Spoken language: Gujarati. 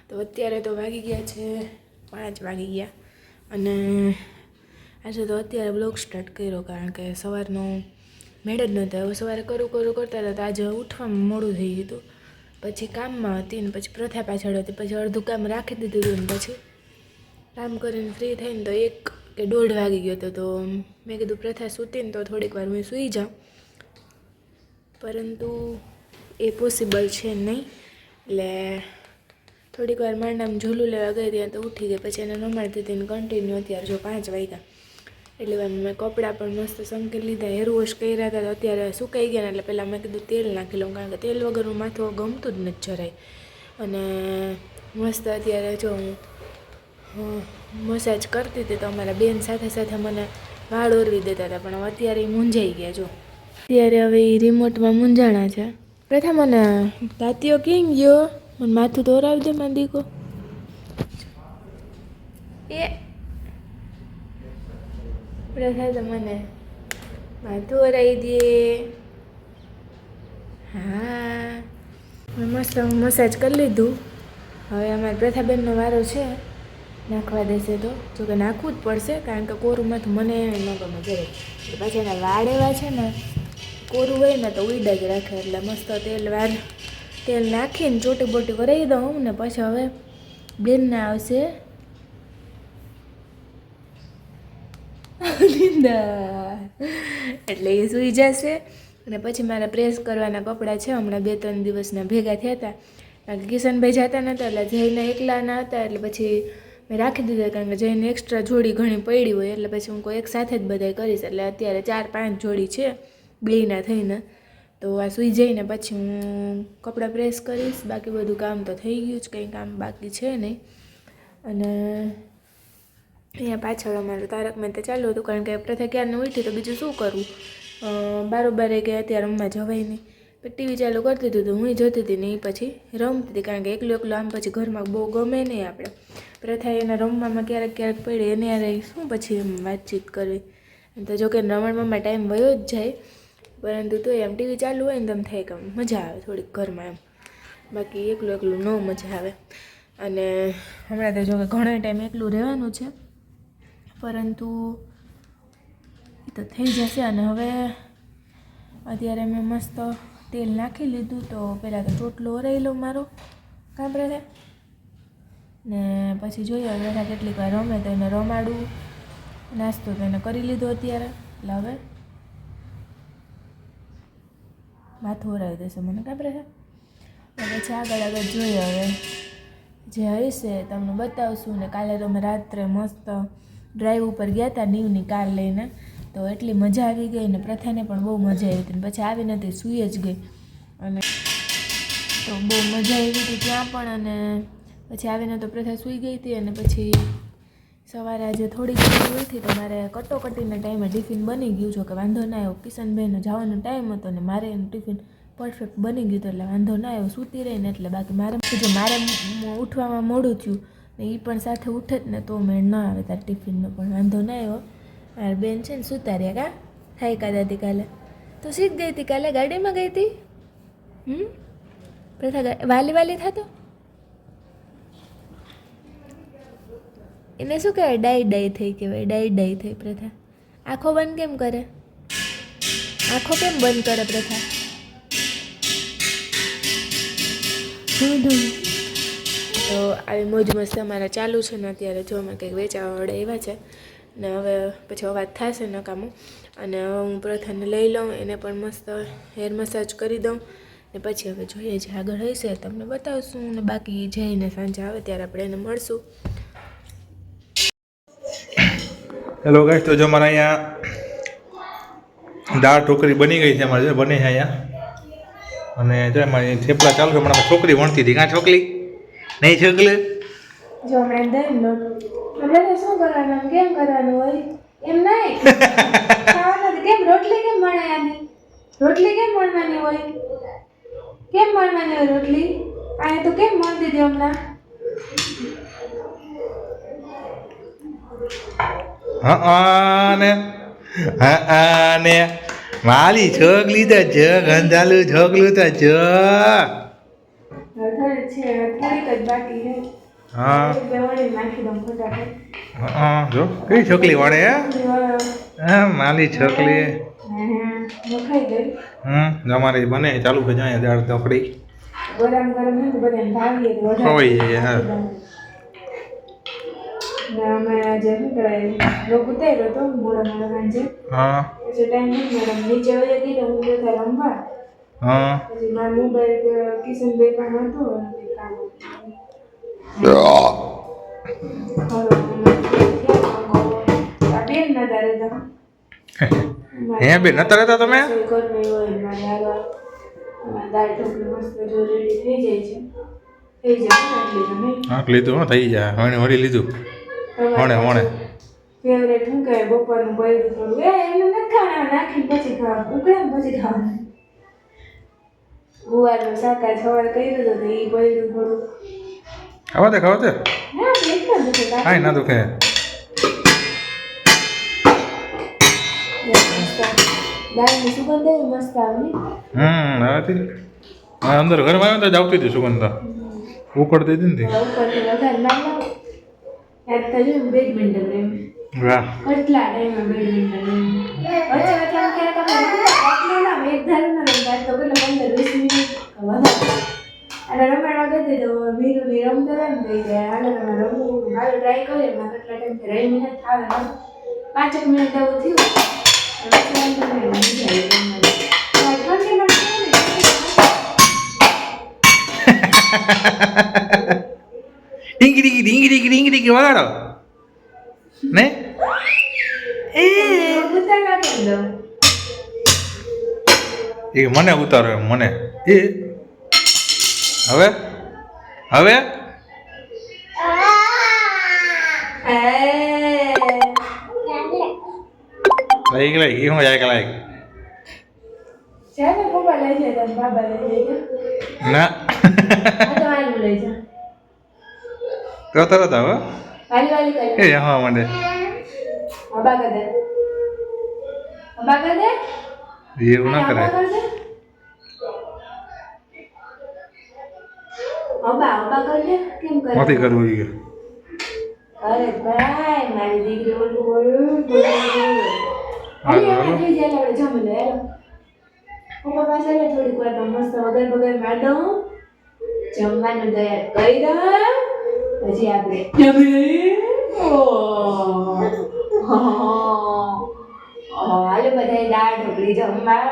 તો અત્યારે તો વાગી ગયા છે 5 વાગી ગયા અને આજે તો અત્યારે બ્લોગ સ્ટાર્ટ કર્યો કારણ કે સવારનો મેળ જ નહોતો. હવે સવારે કરું કરતા હતા તો આજે ઉઠવામાં મોડું થઈ ગયું હતું. પછી કામમાં હતી ને પછી પ્રથા પાછળ હતી, પછી અડધું કામ રાખી દીધું હતું ને પછી કામ કરીને ફ્રી થઈને તો 1 કે 1:30 વાગી ગયો હતો. તો મેં કીધું પ્રથા સૂતી ને તો થોડીક વાર હું સૂઈ જાઉં, પરંતુ એ પોસિબલ છે નહીં. એટલે થોડીક વાર મારા નામ ઝૂલું લેવા ગઈ ત્યાં તો ઉઠી ગઈ. પછી એને રમાડતી હતી ને કન્ટિન્યુ અત્યારે જો 5 વાગ્યા એટલે મેં કપડાં પણ મસ્ત સંકેલી લીધા, હેર વોશ કર્યા હતા તો અત્યારે સુકાઈ ગયા ને એટલે પહેલાં મેં કીધું તેલ નાખી લઉં કારણ કે તેલ વગરનું માથું ગમતું જ નથી જરાય. અને મસ્ત અત્યારે જો હું મસાજ કરતી હતી તો અમારા બેન સાથે સાથે મને વાળ ઓરવી દેતા હતા, પણ અત્યારે એ મૂંઝાઈ ગયા. જો અત્યારે હવે એ રિમોટમાં મૂંઝાણા છે. પ્રથા મને તાતીઓ કેમ ગયો, મને માથું તો ઓરાવી દે મારી દીકો. એ પ્રથા તો મને માથું ઓરાવી દે. હા મસ્ત મસાજ કરી લીધું. હવે અમારી પ્રથાબેનનો વારો છે નાખવા દેશે તો, જોકે નાખવું જ પડશે કારણ કે કોરું માથું મને ન ગમે જરાય. પાછા એના વાળ એવા છે ને, કોરું હોય ને તો ઉડા જ રાખે. એટલે મસ્ત તેલ નાખીને ચોટી બોટી વરાવી દઉં ને પછી હવે બેનને આવશે નીંદર એટલે એ સૂઈ જશે. અને પછી મારા પ્રેસ કરવાના કપડાં છે, હમણાં 2-3 દિવસના ભેગા થયા હતા કારણ કે કિશનભાઈ જતા નહોતા એટલે જઈને એકલા ના હતા એટલે પછી મેં રાખી દીધા કારણ કે જઈને એક્સ્ટ્રા જોડી ઘણી પડી હોય એટલે પછી હું કોઈ એક સાથે જ બધાય કરીશ. એટલે અત્યારે 4-5 જોડી છે બેયના થઈને. તો આ સૂઈ જઈને પછી હું કપડાં પ્રેસ કરીશ. બાકી બધું કામ તો થઈ ગયું જ, કંઈ કામ બાકી છે નહીં. અને અહીંયા પાછળ અમારું તારક મહેતા ચાલુ હતું કારણ કે પ્રથા ક્યારનું ઉઠી તો બીજું શું કરવું, 12 કે અત્યારે રમવા જવાય નહીં. પણ ટીવી ચાલુ કરતી હતી તો હું જોતી હતી ને એ પછી રમતી હતી કારણ કે એકલું આમ પછી ઘરમાં બહુ ગમે નહીં. આપણે પ્રથા એના રમવામાં ક્યારેક પડે એને યારે શું પછી એમ વાતચીત કરવી. એમ તો જો કે રમવામાં ટાઈમ વયો જ જાય, પરંતુ તો એમ ટીવી ચાલુ હોય ને તો એમ થાય કે મજા આવે થોડીક ઘરમાં એમ, બાકી એકલું ન મજા આવે. અને હમણાં તો જો કે ઘણો ટાઈમ એકલું રહેવાનું છે, પરંતુ એ તો થઈ જશે. અને હવે અત્યારે મેં મસ્ત તેલ નાખી લીધું તો પહેલાં તો ચોટલો ઓરાઈ લઉં મારો કામ રહે ને પછી જોઈએ હવે કેટલીક વાર રમે તો એને રમાડું. નાસ્તો તો એને કરી લીધો અત્યારે એટલે હવે માથું ઓરાવી દેશે મને કામ રહે. પછી આગળ જોઈએ હવે જે હશે તમને બતાવશું. ને કાલે તો અમે રાત્રે મસ્ત ડ્રાઈવ ઉપર ગયા હતા નીવની કાર લઈને, તો એટલી મજા આવી ગઈ ને પ્રથાને પણ બહુ મજા આવી હતી. પછી આવીને તે સૂઈ જ ગઈ અને તો બહુ મજા આવી હતી ત્યાં પણ. અને પછી આવીને તો પ્રથા સૂઈ ગઈ હતી અને પછી સવારે આજે થોડીક ઉઠી તો મારે કટોકટીના ટાઈમે ટિફિન બની ગયું. છો કે વાંધો ના આવ્યો, કિશનભાઈનો જવાનો ટાઈમ હતો ને મારે એનું ટિફિન પરફેક્ટ બની ગયું હતું એટલે વાંધો ના આવ્યો. સૂતી રહીને એટલે બાકી મારે ઉઠવામાં મોડું થયું ને એ પણ સાથે ઉઠે જ ને તો મેળ ન આવે તાર ટિફિનનો પણ વાંધો ના આવ્યો. મારી બેન છે ને સૂતા રહ્યા કા થાય કાદા હતી કાલે તો સીધ ગઈ હતી, કાલે ગાડીમાં ગઈ હતી. પ્રથા વાલી થતો એને શું કહેવાય, ડાઈ થઈ કહેવાય, ડાઈ થઈ પ્રથા. આંખો બંધ કેમ કરે, આંખો કેમ બંધ કરે પ્રથા? તો આવી મોજ મસ્ત અમારા ચાલુ છે ને અત્યારે જો અમે કંઈક વેચાવાળા એવા છે ને હવે પછી અવાજ થશે નકામું. અને હવે હું પ્રથાને લઈ લઉં, એને પણ મસ્ત હેર મસાજ કરી દઉં ને પછી હવે જોઈએ જે આગળ હશે તમને બતાવશું. ને બાકી જઈને સાંજે આવે ત્યારે આપણે એને મળશું. હેલો ગાઈસ, તો જો અમારે અહીંયા દાળ ઢોકળી બની ગઈ છે. અમારે જો બને છે અહીંયા અને જો અમારી થેપલા ચાલુ છે. હમણાં છોકરી વણતી હતી. કાં છોકરી નહીં છોકરી જો હમણાં દહીં લોટ આપણે શું કરવાનું કેમ કરવાનું હોય એમ નહીં ખાવાનું કેમ રોટલી કેમ બનાવવાની, રોટલી કેમ વણવાની હોય, કેમ વણવાની હોય રોટલી આ તો કેમ વણતી હતી હમણાં. ને મારી છોકલી તો જગ અંધાલું છોકલું તો જો છે થોડીક જ બાકી છે હા બે વળી નાખી દઉં ફટાફટ હા જો કઈ છોકરી વળે હે હા માલી છોકરી નખાઈ ગઈ અમારી બને ચાલુ થઈ જાય દાળ ઢોકળી ગરમ ગરમ હોય તો બધાને ભાવીએ તો ખવાઈ વધારે જાય, હા. ને અમે આજે શું કહેવાય લોક ઉતાર્યો હતો મોડા મોડા સાંજે હા પછી ટાઈમ નથી મેડમ નીચે વહી ગઈ તો હું બધા રમવા હા પછી મારો મોબાઈલ કિશનભાઈ પણ હતો અને કંઈ કામ હતું. આ બેન નતા રહેતા. હે બેન નતા રહેતા તમે? રસોઈ કરવી હોય મારે હાલવા. દાળ ઢોકળી મસ્ત જો રેડી થઈ જાય છે. થઈ જાય ને એટલે તમે હા લીધું હો થઈ જાય વળી લીધું વણે ફેવરેટ શું કહે બપોરનું બળ્યું થોડું એમને નથી ખાવાના નાખીને પછી ખાવા ઉકળે ને પછી ખાવાનું ગુવારનું શાક આજ સવારે કર્યું હતું તો એ બળ્યું થોડું ખાવા દે ના એટલા દુખે કાંઈ ના દુખે દાળની સુગંધ એવી મસ્ત આવી હવેથી અંદર ઘરમાં આવ્યો તો જ આવતી હતી સુગંધા ઉકળતી હતી ને ઉપરથી વઘાર ના લાવ યાદ તો જો બેડમિન્ટન રમે વાહ કેટલા ટાઈમે બેડમિન્ટન રમે વચ્ચે વચ્ચે આમ ક્યારેક આપણે રમતા ના એક ધારું ના રમતા તો પેલા 15-20 મિનિટ વધારે અને રમાડવા ગઈ તો વીરુની રમતા હતા ને તો હાલો તમે રમવું હાલો ટ્રાય કરીએ એમાં કેટલા ટાઈમથી રહી મિનિટ થાવે 5 મિનિટ એવું થયું ડીંગી વગાડો ને એ મને ઉતારો એમ મને એ હવે લાઈક એ હું જાય લાઈક ચાલો પપ્પા લઈ જાય તને બાબા લઈ જાય ના તો આનું લઈ જા તો તરત હવે વાલી વાલી એ કરી હા મને અબા કર દે એવું ના કરાય અબા કર દે કેમ કરે નથી કરવું એ અરે ભાઈ મારી દીકરી ઓલું બોલું અરે આપણે થઈ જાય આપણે જમી લે પપ્પા પાસે લે થોડીક વાર તો મસ્ત વગર માર દઉં જમવાનું તૈયાર કરી દઉં પછી આપણે જમી લઈએ હાલો બધાય દાળ ઢોકળી જમવા